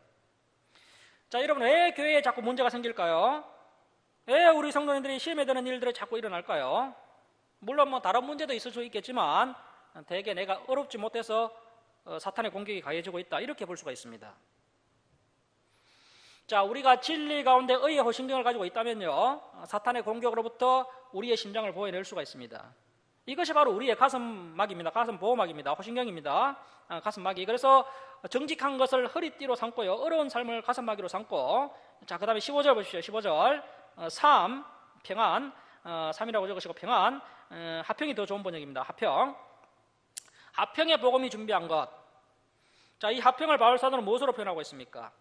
자, 여러분 왜 교회에 자꾸 문제가 생길까요? 왜 우리 성도님들이 시험에 드는 일들이 자꾸 일어날까요? 물론 뭐 다른 문제도 있을 수 있겠지만 대개 내가 어렵지 못해서 사탄의 공격이 가해지고 있다, 이렇게 볼 수가 있습니다. 자, 우리가 진리 가운데 의의 호신경을 가지고 있다면요, 사탄의 공격으로부터 우리의 심장을 보호해낼 수가 있습니다. 이것이 바로 우리의 가슴막입니다. 가슴 보호막입니다. 호신경입니다. 가슴막이. 그래서 정직한 것을 허리띠로 삼고요, 어려운 삶을 가슴막이로 삼고, 자, 그 다음에 15절 보십시오. 15절 3, 평안, 3이라고 적으시고 평안, 하평이 더 좋은 번역입니다. 하평의 복음이 준비한 것. 자, 이 하평을 바울 사도는 무엇으로 표현하고 있습니까?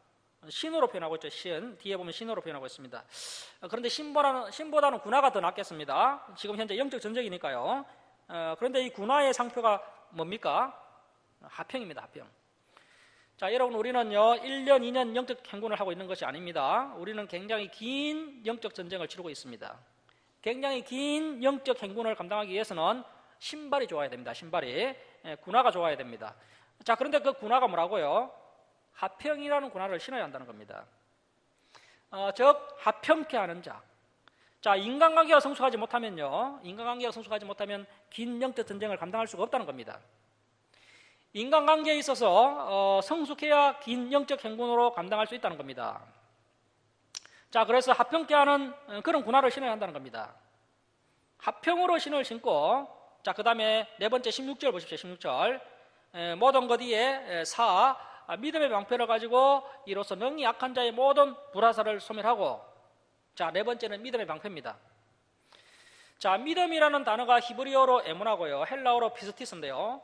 신으로 표현하고 있죠. 신, 뒤에 보면 신으로 표현하고 있습니다. 그런데 신보다는 군화가 더 낫겠습니다. 지금 현재 영적 전쟁이니까요. 그런데 이 군화의 상표가 뭡니까? 하평입니다. 하평. 자, 여러분, 우리는요 1년, 2년 영적 행군을 하고 있는 것이 아닙니다. 우리는 굉장히 긴 영적 전쟁을 치르고 있습니다. 굉장히 긴 영적 행군을 감당하기 위해서는 신발이 좋아야 됩니다. 신발이, 군화가 좋아야 됩니다. 자, 그런데 그 군화가 뭐라고요? 하평이라는 군화를 신어야 한다는 겁니다. 즉 하평케 하는 자. 자, 인간관계가 성숙하지 못하면요, 인간관계가 성숙하지 못하면 긴 영적 전쟁을 감당할 수가 없다는 겁니다. 인간관계에 있어서 성숙해야 긴 영적 행군으로 감당할 수 있다는 겁니다. 자, 그래서 하평케 하는 그런 군화를 신어야 한다는 겁니다. 하평으로 신을 신고, 자, 그 다음에 네 번째 16절 보십시오. 16절 모든 것 위에 믿음의 방패를 가지고 이로써 능히 약한 자의 모든 불화살을 소멸하고. 자, 네 번째는 믿음의 방패입니다. 자, 믿음이라는 단어가 히브리어로 에문하고요, 헬라어로 피스티스인데요,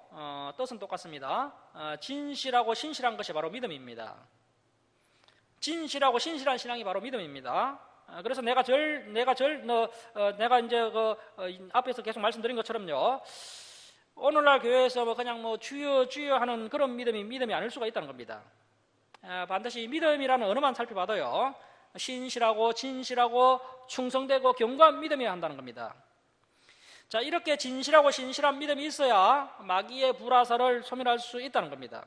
뜻은 똑같습니다. 진실하고 신실한 것이 바로 믿음입니다. 진실하고 신실한 신앙이 바로 믿음입니다. 그래서 내가 이제 앞에서 계속 말씀드린 것처럼요, 오늘날 교회에서 그냥 주여 주여 하는 그런 믿음이 아닐 수가 있다는 겁니다. 반드시 믿음이라는 언어만 살펴봐도요, 신실하고 진실하고 충성되고 견고한 믿음이어야 한다는 겁니다. 자, 이렇게 진실하고 신실한 믿음이 있어야 마귀의 불화살을 소멸할 수 있다는 겁니다.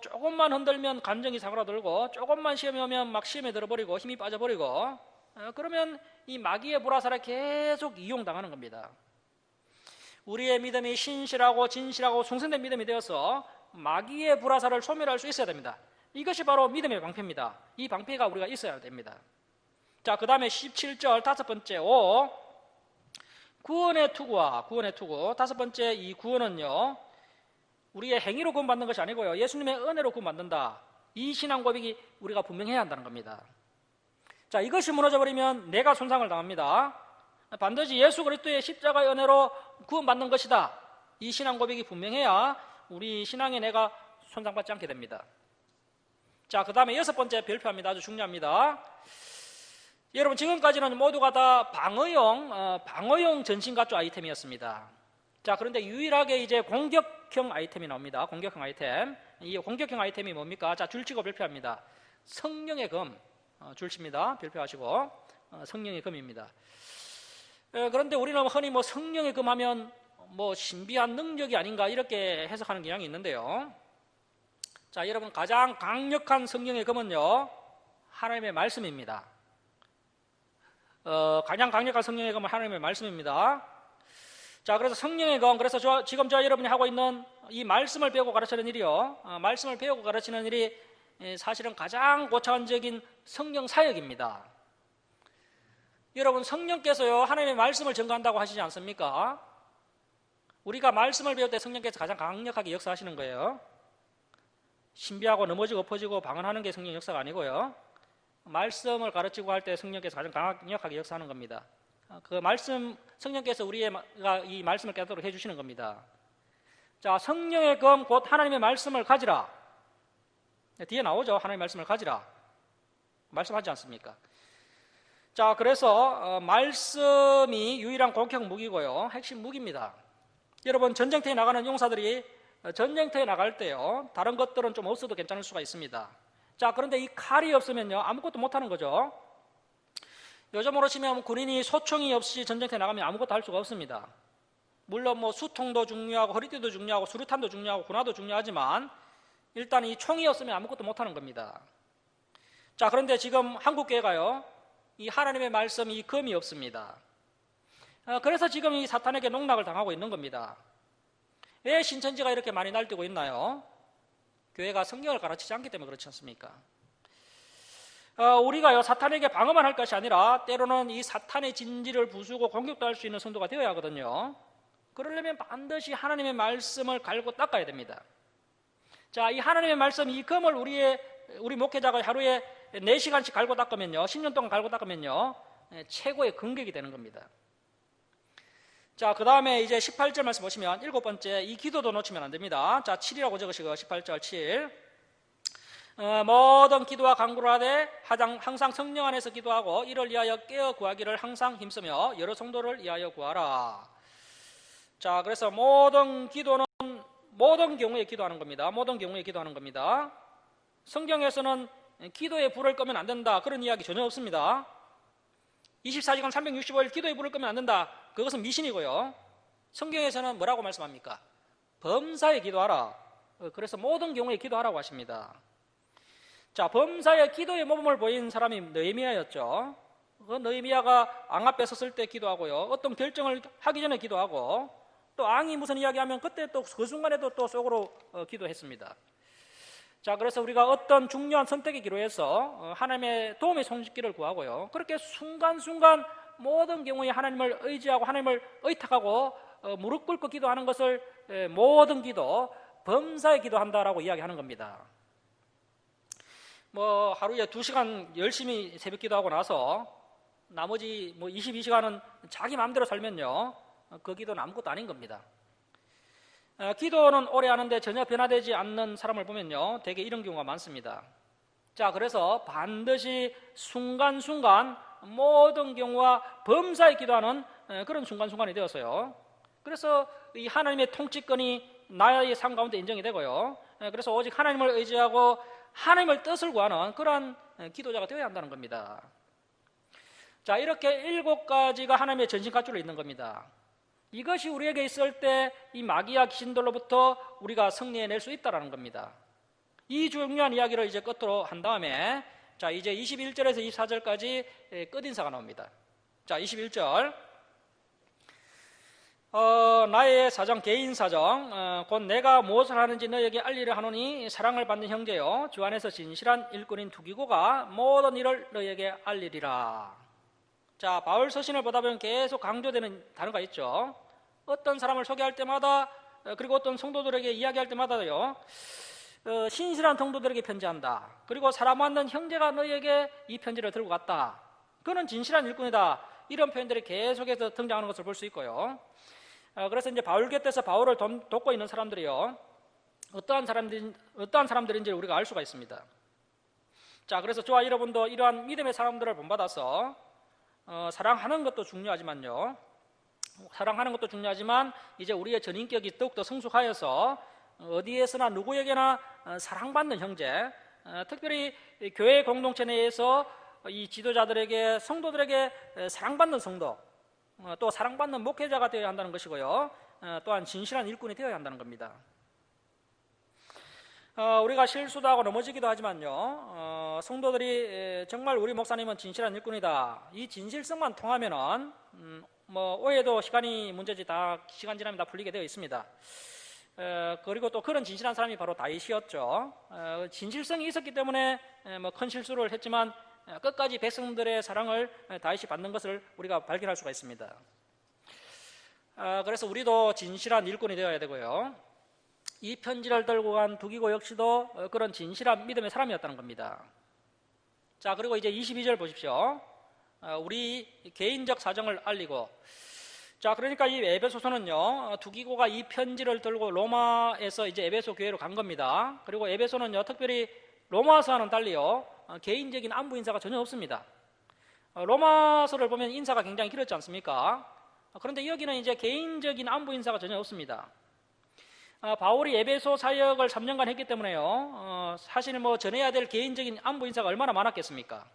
조금만 흔들면 감정이 사그라들고, 조금만 시험이 오면 막 시험에 들어버리고 힘이 빠져버리고, 그러면 이 마귀의 불화살에 계속 이용당하는 겁니다. 우리의 믿음이 신실하고 진실하고 충성된 믿음이 되어서 마귀의 불화살을 소멸할 수 있어야 됩니다. 이것이 바로 믿음의 방패입니다. 이 방패가 우리가 있어야 됩니다. 자, 그 다음에 17절 다섯 번째 5, 구원의 투구. 다섯 번째 이 구원은요, 우리의 행위로 구원받는 것이 아니고요, 예수님의 은혜로 구원받는다. 이 신앙 고백이 우리가 분명해야 한다는 겁니다. 자, 이것이 무너져버리면 내가 손상을 당합니다. 반드시 예수 그리스도의 십자가의 은혜로 구원받는 것이다. 이 신앙 고백이 분명해야 우리 신앙의 내가 손상받지 않게 됩니다. 자, 그 다음에 여섯 번째 별표합니다. 아주 중요합니다. 여러분, 지금까지는 모두가 다 방어용 전신갑주 아이템이었습니다. 자, 그런데 유일하게 이제 공격형 아이템이 나옵니다. 공격형 아이템. 이 공격형 아이템이 뭡니까? 자, 줄치고 별표합니다. 성령의 검. 줄칩니다. 별표하시고. 성령의 검입니다. 그런데 우리는 흔히 성령의 검 하면 신비한 능력이 아닌가, 이렇게 해석하는 경향이 있는데요. 자, 여러분, 가장 강력한 성령의 검은요, 하나님의 말씀입니다. 가장 강력한 성령의 검은 하나님의 말씀입니다. 자, 그래서 성령의 검, 그래서 지금 여러분이 하고 있는 이 말씀을 배우고 가르치는 일이요, 말씀을 배우고 가르치는 일이 사실은 가장 고차원적인 성령 사역입니다. 여러분, 성령께서요, 하나님의 말씀을 전가한다고 하시지 않습니까? 우리가 말씀을 배울 때 성령께서 가장 강력하게 역사하시는 거예요. 신비하고 넘어지고 엎어지고 방언하는 게 성령 역사가 아니고요, 말씀을 가르치고 할 때 성령께서 가장 강력하게 역사하는 겁니다. 그 말씀, 성령께서 우리가 이 말씀을 깨닫도록 해주시는 겁니다. 자, 성령의 검 곧 하나님의 말씀을 가지라. 뒤에 나오죠. 하나님의 말씀을 가지라. 말씀하지 않습니까? 자, 그래서 말씀이 유일한 공격 무기고요, 핵심 무기입니다. 여러분, 전쟁터에 나가는 용사들이 전쟁터에 나갈 때요, 다른 것들은 좀 없어도 괜찮을 수가 있습니다. 자, 그런데 이 칼이 없으면요, 아무것도 못하는 거죠. 요즘으로 치면 군인이 소총이 없이 전쟁터에 나가면 아무것도 할 수가 없습니다. 물론 수통도 중요하고 허리띠도 중요하고 수류탄도 중요하고 군화도 중요하지만 일단 이 총이 없으면 아무것도 못하는 겁니다. 자, 그런데 지금 한국교회가요, 이 하나님의 말씀이 금이 없습니다. 그래서 지금 이 사탄에게 농락을 당하고 있는 겁니다. 왜 신천지가 이렇게 많이 날뛰고 있나요? 교회가 성경을 가르치지 않기 때문에 그렇지 않습니까? 우리가요, 사탄에게 방어만 할 것이 아니라 때로는 이 사탄의 진지를 부수고 공격도 할 수 있는 성도가 되어야 하거든요. 그러려면 반드시 하나님의 말씀을 갈고 닦아야 됩니다. 자, 이 하나님의 말씀, 이 금을 우리 목회자가 하루에 4시간씩 갈고 닦으면요, 10년 동안 갈고 닦으면요, 최고의 근격이 되는 겁니다. 자, 그 다음에 이제 18절 말씀 보시면 7번째, 이 기도도 놓치면 안 됩니다. 자, 7이라고 적으시고 18절 7. 모든 기도와 간구를 하되 항상 성령 안에서 기도하고 이를 위하여 깨어 구하기를 항상 힘쓰며 여러 성도를 위하여 구하라. 자, 그래서 모든 기도는 모든 경우에 기도하는 겁니다. 모든 경우에 기도하는 겁니다. 성경에서는 기도에 불을 끄면 안 된다, 그런 이야기 전혀 없습니다. 24시간 365일 기도에 불을 끄면 안 된다, 그것은 미신이고요. 성경에서는 뭐라고 말씀합니까? 범사에 기도하라. 그래서 모든 경우에 기도하라고 하십니다. 자, 범사에 기도의 모범을 보인 사람이 느헤미야였죠. 그 느헤미야가 왕 앞에 섰을 때 기도하고요, 어떤 결정을 하기 전에 기도하고, 또 왕이 무슨 이야기하면 그때 또 그 순간에도 또 속으로 기도했습니다. 자, 그래서 우리가 어떤 중요한 선택의 기로에서 하나님의 도움의 손짓기를 구하고요, 그렇게 순간순간 모든 경우에 하나님을 의지하고 하나님을 의탁하고 무릎 꿇고 기도하는 것을 모든 기도, 범사에 기도한다라고 이야기하는 겁니다. 뭐 하루에 2시간 열심히 새벽 기도하고 나서 나머지 22시간은 자기 마음대로 살면요, 그 기도는 아무것도 아닌 겁니다. 기도는 오래 하는데 전혀 변화되지 않는 사람을 보면요, 대개 이런 경우가 많습니다. 자, 그래서 반드시 순간순간 모든 경우와 범사에 기도하는 그런 순간순간이 되어서요, 그래서 이 하나님의 통치권이 나의 삶 가운데 인정이 되고요, 그래서 오직 하나님을 의지하고 하나님의 뜻을 구하는 그러한 기도자가 되어야 한다는 겁니다. 자, 이렇게 7가지가 하나님의 전신갑주로 있는 겁니다. 이것이 우리에게 있을 때 이 마귀와 귀신들로부터 우리가 승리해낼 수 있다는 겁니다. 이 중요한 이야기를 이제 끝으로 한 다음에, 자, 이제 21절에서 24절까지 끝인사가 나옵니다. 자, 21절. 나의 사정, 개인 사정, 곧 내가 무엇을 하는지 너에게 알리려 하노니 사랑을 받는 형제요, 주 안에서 진실한 일꾼인 투기고가 모든 일을 너에게 알리리라. 자, 바울 서신을 보다 보면 계속 강조되는 단어가 있죠. 어떤 사람을 소개할 때마다, 그리고 어떤 성도들에게 이야기할 때마다요, 신실한 성도들에게 편지한다. 그리고 사랑 받는 형제가 너에게 이 편지를 들고 갔다. 그는 진실한 일꾼이다. 이런 표현들이 계속해서 등장하는 것을 볼 수 있고요. 그래서 이제 바울 곁에서 바울을 돕고 있는 사람들이요, 어떠한 사람들인지 우리가 알 수가 있습니다. 자, 그래서 저와 여러분도 이러한 믿음의 사람들을 본받아서 사랑하는 것도 중요하지만요, 사랑하는 것도 중요하지만 이제 우리의 전인격이 더욱더 성숙하여서 어디에서나 누구에게나 사랑받는 형제, 특별히 교회 공동체 내에서 이 지도자들에게, 성도들에게 사랑받는 성도, 또 사랑받는 목회자가 되어야 한다는 것이고요, 또한 진실한 일꾼이 되어야 한다는 겁니다. 우리가 실수도 하고 넘어지기도 하지만요, 성도들이 정말 우리 목사님은 진실한 일꾼이다, 이 진실성만 통하면은 오해도 시간이 문제지 다 시간 지나면 다 풀리게 되어 있습니다. 그리고 또 그런 진실한 사람이 바로 다윗이었죠. 진실성이 있었기 때문에 큰 실수를 했지만 끝까지 백성들의 사랑을 다윗이 받는 것을 우리가 발견할 수가 있습니다. 그래서 우리도 진실한 일꾼이 되어야 되고요, 이 편지를 들고 간 두기고 역시도 그런 진실한 믿음의 사람이었다는 겁니다. 자, 그리고 이제 22절 보십시오. 우리 개인적 사정을 알리고. 자, 그러니까 이 에베소서는요, 두기고가 이 편지를 들고 로마에서 이제 에베소 교회로 간 겁니다. 그리고 에베소는요, 특별히 로마서와는 달리요, 개인적인 안부 인사가 전혀 없습니다. 로마서를 보면 인사가 굉장히 길었지 않습니까? 그런데 여기는 이제 개인적인 안부 인사가 전혀 없습니다. 바울이 에베소 사역을 3년간 했기 때문에요, 사실 전해야 될 개인적인 안부 인사가 얼마나 많았겠습니까?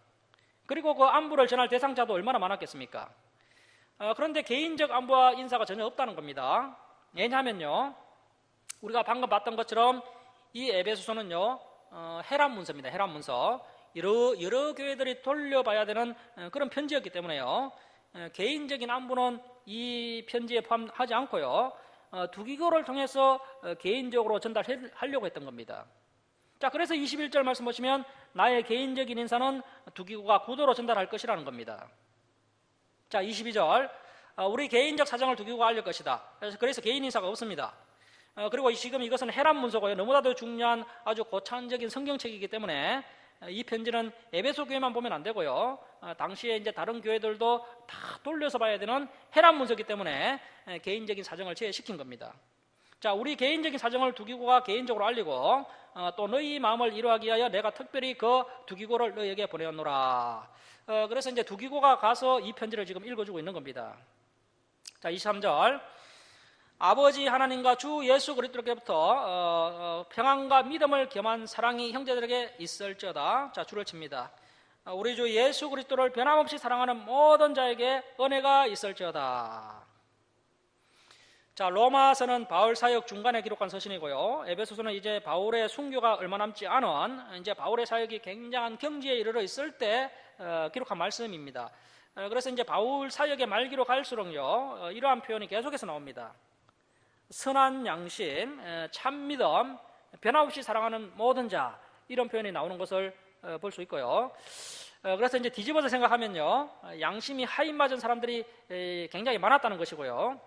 그리고 그 안부를 전할 대상자도 얼마나 많았겠습니까? 그런데 개인적 안부와 인사가 전혀 없다는 겁니다. 왜냐하면요, 우리가 방금 봤던 것처럼 이 에베소서는요, 헤란 문서입니다. 헤란 문서. 여러 교회들이 돌려봐야 되는 그런 편지였기 때문에요. 개인적인 안부는 이 편지에 포함하지 않고요. 두기고를 통해서 개인적으로 전달하려고 했던 겁니다. 자, 그래서 21절 말씀 보시면 나의 개인적인 인사는 두기고가 구도로 전달할 것이라는 겁니다. 자, 22절 우리 개인적 사정을 두기고가 알릴 것이다. 그래서 개인 인사가 없습니다. 그리고 지금 이것은 헤란 문서고요. 너무나도 중요한 아주 고차원적인 성경책이기 때문에 이 편지는 에베소 교회만 보면 안 되고요. 당시에 이제 다른 교회들도 다 돌려서 봐야 되는 헤란 문서이기 때문에 개인적인 사정을 제외시킨 겁니다. 자, 우리 개인적인 사정을 두기고가 개인적으로 알리고 또 너희 마음을 이루하기 위하여 내가 특별히 그 두기고를 너희에게 보내었노라. 그래서 이제 두기고가 가서 이 편지를 지금 읽어주고 있는 겁니다. 자, 23절 아버지 하나님과 주 예수 그리스도께로부터 평안과 믿음을 겸한 사랑이 형제들에게 있을지어다. 자, 줄을 칩니다. 우리 주 예수 그리스도를 변함없이 사랑하는 모든 자에게 은혜가 있을지어다. 자, 로마서는 바울 사역 중간에 기록한 서신이고요. 에베소서는 이제 바울의 순교가 얼마 남지 않은 이제 바울의 사역이 굉장한 경지에 이르러 있을 때 기록한 말씀입니다. 그래서 이제 바울 사역의 말기로 갈수록요, 이러한 표현이 계속해서 나옵니다. 선한 양심, 참 믿음, 변함없이 사랑하는 모든 자, 이런 표현이 나오는 것을 볼 수 있고요. 그래서 이제 뒤집어서 생각하면요, 양심이 하인 맞은 사람들이 굉장히 많았다는 것이고요.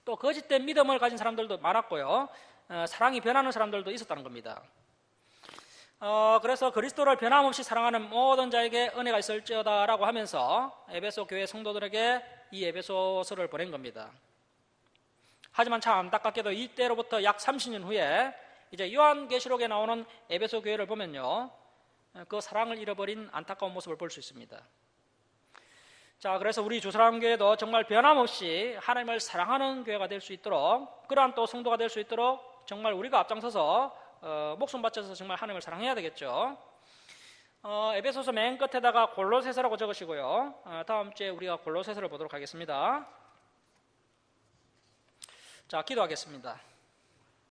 또 거짓된 믿음을 가진 사람들도 많았고요. 사랑이 변하는 사람들도 있었다는 겁니다. 그래서 그리스도를 변함없이 사랑하는 모든 자에게 은혜가 있을지어다라고 하면서 에베소 교회 성도들에게 이 에베소서를 보낸 겁니다. 하지만 참 안타깝게도 이때로부터 약 30년 후에 이제 요한계시록에 나오는 에베소 교회를 보면요, 그 사랑을 잃어버린 안타까운 모습을 볼 수 있습니다. 자, 그래서 우리 주사랑교회도 정말 변함없이 하나님을 사랑하는 교회가 될 수 있도록, 그러한 또 성도가 될 수 있도록 정말 우리가 앞장서서 목숨 바쳐서 정말 하나님을 사랑해야 되겠죠. 에베소서 맨 끝에다가 골로새서라고 적으시고요. 다음 주에 우리가 골로새서를 보도록 하겠습니다. 자, 기도하겠습니다.